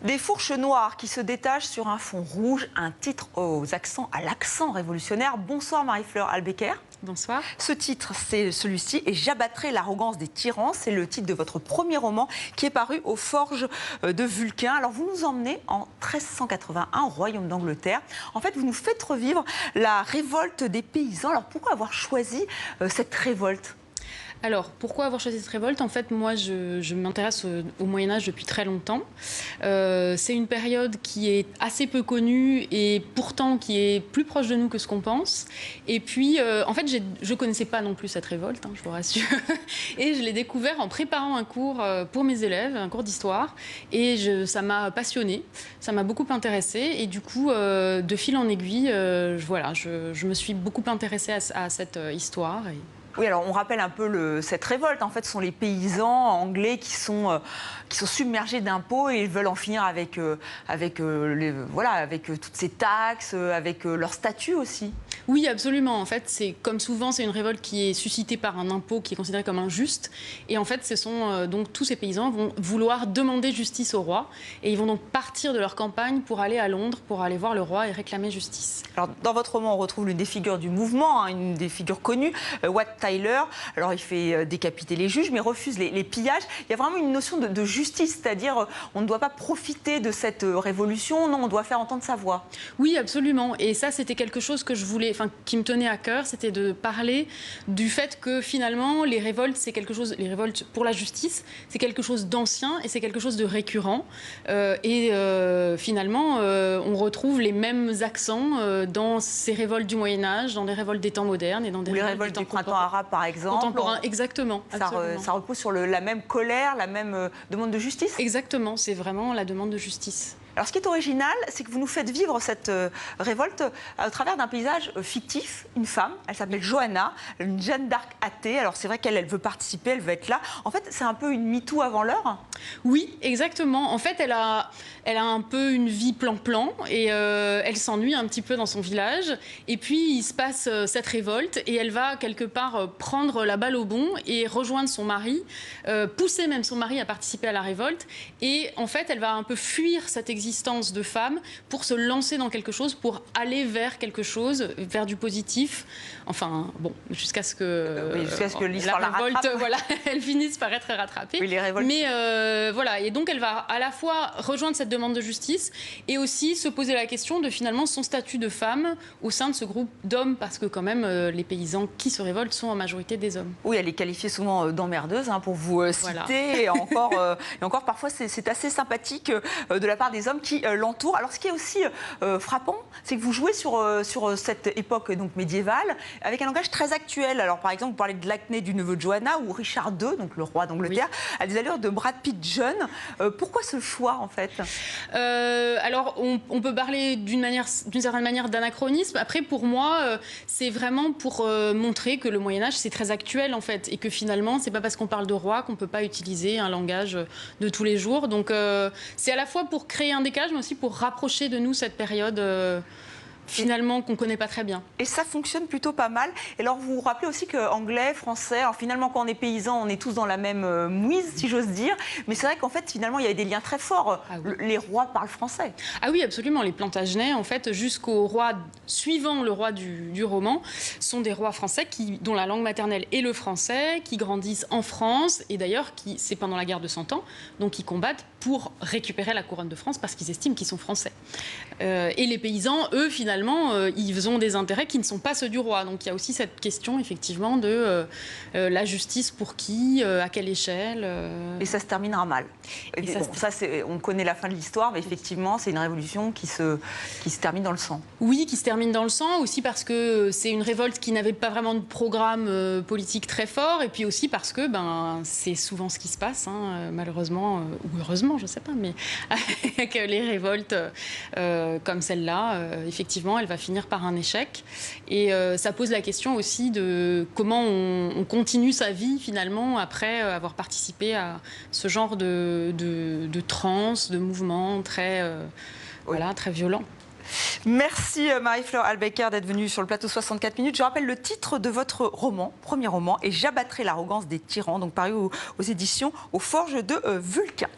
Des fourches noires qui se détachent sur un fond rouge, un titre à l'accent révolutionnaire. Bonsoir Marie-Fleur Albecker. Bonsoir. Ce titre, c'est celui-ci, et J'abattrai l'arrogance des tyrans. C'est le titre de votre premier roman qui est paru aux Forges de Vulcain. Alors vous nous emmenez en 1381 au royaume d'Angleterre. En fait, vous nous faites revivre la révolte des paysans. Alors pourquoi avoir choisi cette révolte ? Alors, pourquoi avoir choisi cette révolte? En fait, moi, je m'intéresse au Moyen-Âge depuis très longtemps. C'est une période qui est assez peu connue et pourtant qui est plus proche de nous que ce qu'on pense. Et puis, en fait, je ne connaissais pas non plus cette révolte, je vous rassure. Et je l'ai découvert en préparant un cours pour mes élèves, un cours d'histoire. Et ça m'a passionnée, ça m'a beaucoup intéressée. Et du coup, de fil en aiguille, je me suis beaucoup intéressée à cette histoire. Oui, alors on rappelle un peu cette révolte. En fait, ce sont les paysans anglais qui sont submergés d'impôts et ils veulent en finir avec toutes ces taxes, avec leur statut aussi. Oui, absolument. En fait, comme souvent, c'est une révolte qui est suscitée par un impôt qui est considéré comme injuste. Et en fait, donc tous ces paysans vont vouloir demander justice au roi. Et ils vont donc partir de leur campagne pour aller à Londres, pour aller voir le roi et réclamer justice. Alors, dans votre roman, on retrouve l'une des figures du mouvement, une des figures connues, Wat Tyler. Alors, il fait décapiter les juges, mais refuse les pillages. Il y a vraiment une notion de justice, c'est-à-dire on ne doit pas profiter de cette révolution, non, on doit faire entendre sa voix. Oui, absolument. Et ça, c'était quelque chose que qui me tenait à cœur, c'était de parler du fait que finalement, les révoltes pour la justice, c'est quelque chose d'ancien et c'est quelque chose de récurrent. Finalement, on retrouve les mêmes accents dans ces révoltes du Moyen-Âge, dans les révoltes des temps modernes et dans des révoltes du printemps arabe, par exemple. Contemporain, exactement. Ça repose sur la même colère, la même demande de justice. Exactement, c'est vraiment la demande de justice. Alors, ce qui est original, c'est que vous nous faites vivre cette révolte au travers d'un paysage fictif, une femme. Elle s'appelle Johanna, une Jeanne d'Arc athée. Alors, c'est vrai qu'elle veut participer, elle veut être là. En fait, c'est un peu une MeToo avant l'heure. Oui, exactement. En fait, elle a un peu une vie plan-plan et elle s'ennuie un petit peu dans son village. Et puis, il se passe cette révolte et elle va quelque part prendre la balle au bond et rejoindre son mari, pousser même son mari à participer à la révolte. Et en fait, elle va un peu fuir cette existence de femme pour se lancer dans quelque chose, pour aller vers quelque chose, vers du positif. Enfin, bon, jusqu'à ce que l'histoire la révolte, voilà, elle finisse par être rattrapée. Oui, les révoltes. Mais voilà, et donc elle va à la fois rejoindre cette demande de justice et aussi se poser la question de finalement son statut de femme au sein de ce groupe d'hommes, parce que quand même, les paysans qui se révoltent sont en majorité des hommes. Oui, elle est qualifiée souvent d'emmerdeuse, pour vous citer. Voilà. Et encore, parfois, c'est assez sympathique de la part des hommes qui l'entourent. Alors, ce qui est aussi frappant, c'est que vous jouez sur cette époque donc médiévale avec un langage très actuel. Alors, par exemple, vous parlez de l'acné du neveu de Johanna ou Richard II, donc le roi d'Angleterre, a des allures de Brad Pitt jeune. Pourquoi ce choix, en fait? Alors, on peut parler d'une certaine manière d'anachronisme. Après, pour moi, c'est vraiment pour montrer que le Moyen-Âge, c'est très actuel, en fait, et que finalement, c'est pas parce qu'on parle de roi qu'on peut pas utiliser un langage de tous les jours. Donc, c'est à la fois pour créer un décalage, mais aussi pour rapprocher de nous cette période finalement qu'on ne connaît pas très bien. Et ça fonctionne plutôt pas mal. Et alors vous vous rappelez aussi qu'anglais, français, alors finalement quand on est paysan, on est tous dans la même mouise, si j'ose dire. Mais c'est vrai qu'en fait finalement il y a des liens très forts. Ah oui. Les rois parlent français. Ah oui, absolument. Les Plantagenets, en fait, jusqu'au roi suivant le roi du roman, sont des rois français dont la langue maternelle est le français, qui grandissent en France et d'ailleurs c'est pendant la guerre de 100 ans, donc ils combattent pour récupérer la couronne de France parce qu'ils estiment qu'ils sont français. Et les paysans, eux, finalement, ils ont des intérêts qui ne sont pas ceux du roi. Donc il y a aussi cette question, effectivement, de la justice pour qui, à quelle échelle. Et ça se terminera mal. On connaît la fin de l'histoire, mais effectivement, c'est une révolution qui se termine dans le sang. Oui, qui se termine dans le sang, aussi parce que c'est une révolte qui n'avait pas vraiment de programme politique très fort, et puis aussi parce que c'est souvent ce qui se passe, malheureusement, ou heureusement, je ne sais pas, mais avec les révoltes comme celle-là, effectivement, elle va finir par un échec. Et ça pose la question aussi de comment on continue sa vie, finalement, après avoir participé à ce genre de transe, de mouvement très violent. Merci Marie-Fleur Albecker d'être venue sur le plateau 64 minutes. Je rappelle le titre de votre roman, premier roman, et J'abattrai l'arrogance des tyrans, donc paru aux éditions aux Forges de Vulcain.